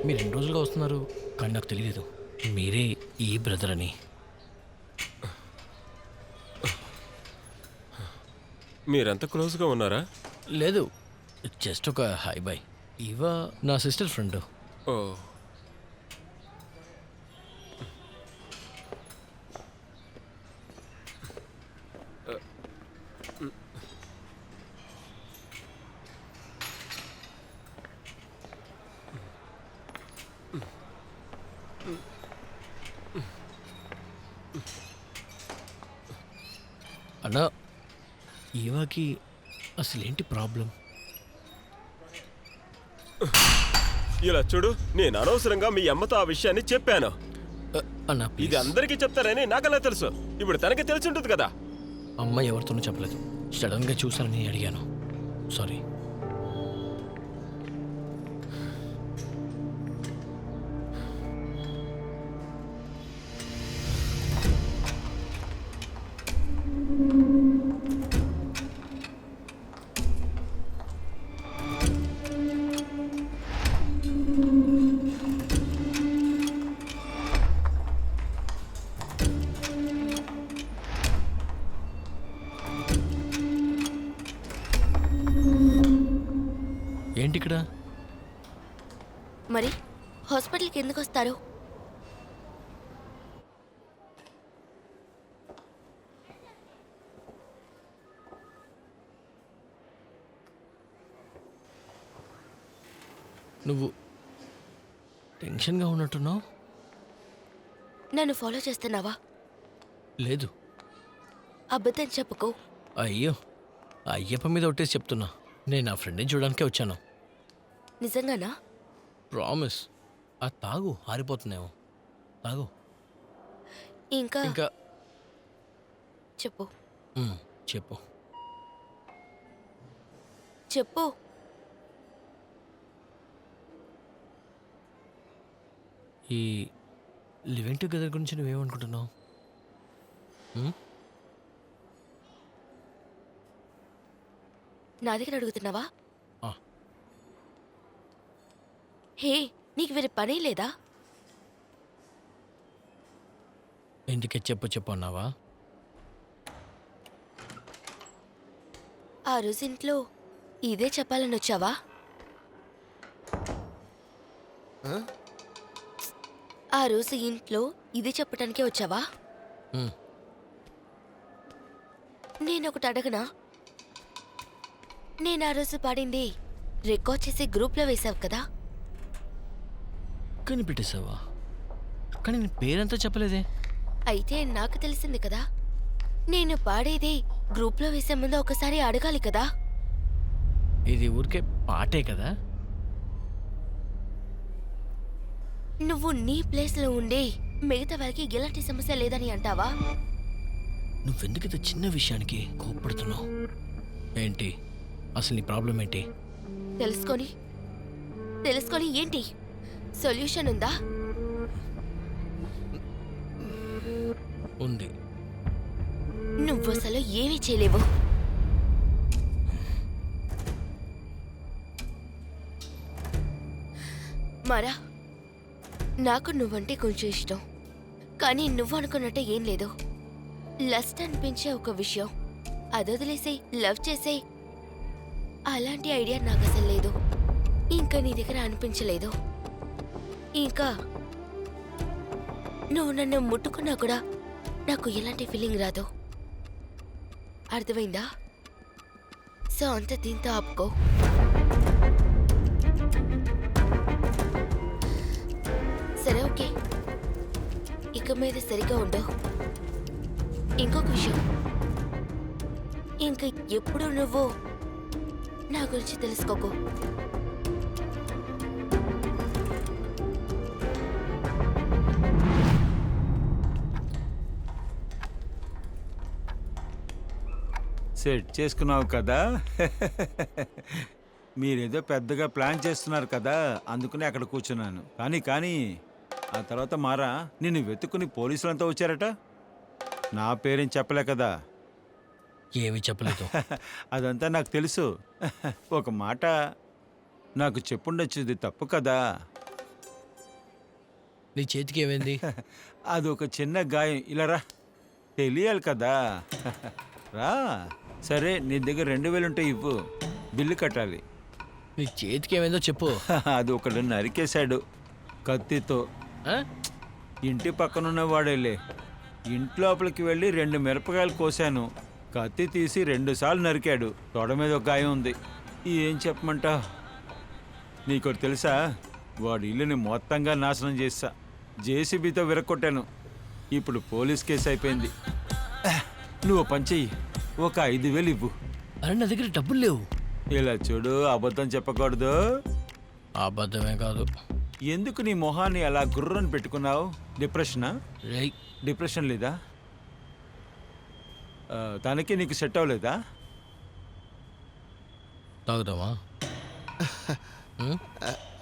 మీరు 2 రోజులుగా వస్తున్నారు, కానీ నాకు తెలియదు మీరే ఈ బ్రదర్ అని. మీరంత క్లోజ్గా ఉన్నారా? లేదు, జస్ట్ ఒక హాయ్ బాయ్. ఇవా నా సిస్టర్ ఫ్రెండ్. ఓ, అన్నా, ఈవాకి అసలేంటి ప్రాబ్లం? ఇలా చూడు, నేను అనవసరంగా మీ అమ్మతో ఆ విషయాన్ని చెప్పాను. అన్నా ఇది ప్లీజ్. అందరికీ చెప్తారని నాకలా తెలుసు. ఇప్పుడు తనకి తెలిసి ఉంటుంది కదా. అమ్మ ఎవరితోనూ చెప్పలేదు, సడన్గా చూసానని అడిగాను. సారీ. ఏంటి ఇక్కడ? మరి హాస్పిటల్కి ఎందుకు వస్తారు? నువ్వు టెన్షన్గా ఉన్నట్టున్నావు. నన్ను ఫాలో చేస్తున్నావా? లేదు. అబద్ధం చెప్పుకో. అయ్యో, అయ్యప్ప మీద ఒట్టేసి చెప్తున్నా, నేను నా ఫ్రెండ్ని చూడడానికే వచ్చాను. నిజంగానా? ప్రామిస్. ఆ తాగు, ఆరిపోతున్నావు. తాగు. ఇంకా ఇంకా చెప్పు. చెప్పు. చెప్పు. ఈ లివింగ్ టుగెదర్ గురించి నువ్వేమనుకుంటున్నావు? నా దగ్గర అడుగుతున్నావా? ఆ. హే, నీకు వేరే పని లేదా? ఎందుకే చెప్పు చెప్పు అన్నావా? ఆ రోజు ఇంట్లో ఇదే చెప్పాలని వచ్చావా? ఆ రోజు ఇంట్లో ఇది చెప్పటానికే వచ్చావా? మ్, నేనొకటి అడగనా? నేను ఆ రోజు పాడింది రికార్డ్ చేసి గ్రూప్లో వేశావు కదా? కనిపెట్టేసావా? కానీ నేను పేరంతా చెప్పలేదే. అయితే నాకు తెలిసింది కదా. నేను పాడేది గ్రూప్లో వేసే ముందు ఒకసారి అడగాలి కదా. ఇది ఊరికే పాటే కదా. నువ్వు నీ ప్లేస్లో ఉండి మిగతా వాళ్ళకి ఎలాంటి సమస్య లేదని అంటావా? నువ్వెందుకు ఇంత చిన్న విషయానికి కోప్పడుతున్నావు? ఏంటి అసలు నీ ప్రాబ్లం ఏంటి? తెలుసుకొని తెలుసుకొని ఏంటి? సొల్యూషన్ ఉందా? ఉంది. నువ్వు అసలు ఏమీ చేయలేవు. మరా, నాకు నువ్వంటే కొంచెం ఇష్టం, కానీ నువ్వు అనుకున్నట్టే ఏం లేదు. లస్ట్ అనిపించే ఒక విషయం అది వదిలేసి లవ్ చేసే అలాంటి ఐడియా నాకు అసలు లేదు. ఇంకా నీ దగ్గర అనిపించలేదు. ఇంకా నువ్వు నన్ను ముట్టుకున్నా కూడా నాకు ఎలాంటి ఫీలింగ్ రాదు. అర్థమైందా? సో అంత దీంతో ఆపుకో. సరే, ఓకే, ఇక మీద సరిగా ఉండు. ఇంకొక విషయం, ఇంకా ఎప్పుడు నువ్వు నా గురించి తెలుసుకోకు. సెట్ చేసుకున్నావు కదా. మీరేదో పెద్దగా ప్లాన్ చేస్తున్నారు కదా, అందుకని అక్కడ కూర్చున్నాను. కానీ ఆ తర్వాత మారా నిన్ను వెతుక్కుని పోలీసులంతా వచ్చారట. నా పేరేం చెప్పలే కదా. ఏమీ చెప్పలేదు. అదంతా నాకు తెలుసు. ఒక మాట నాకు చెప్పుండొచ్చు, ఇది తప్పు కదా. నీ చేతికి ఏమైంది? అది ఒక చిన్న గాయం. ఇలా రా, తెలియాలి కదా. రా. సరే, నీ దగ్గర 2000 ఉంటే ఇవ్వు, బిల్లు కట్టాలి. నీ చేతికి ఏమైందో చెప్పు. అది ఒకడు నరికేశాడు కత్తితో. ఆ? ఇంటి పక్కనున్న వాడేలే. ఇంట్లోపలికి వెళ్ళి 2 మిరపకాయలు కోసాను. కత్తి తీసి 2 సార్లు నరికాడు. తొడ మీద ఒక గాయం ఉంది. ఏం చెప్పమంటా? నీకోటి తెలుసా? వాడి ఇల్లుని మొత్తంగా నాశనం చేసా. జేసీబీతో విరక్కొట్టాను. ఇప్పుడు పోలీస్ కేసు అయిపోయింది. నువ్వు పని చెయ్యి, ఒక 5000 ఇవ్వు. అరే నా దగ్గర డబ్బులు లేవు. ఇలా చూడు, అబద్ధం చెప్పకూడదు. అబద్ధమే కాదు. ఎందుకు నీ మొహాన్ని అలా గుర్రని పెట్టుకున్నావు? డిప్రెషనా? రేయ్, డిప్రెషన్ లేదా? తనకి నీకు సెట్ అవ్వలేదా? తాగుదామా?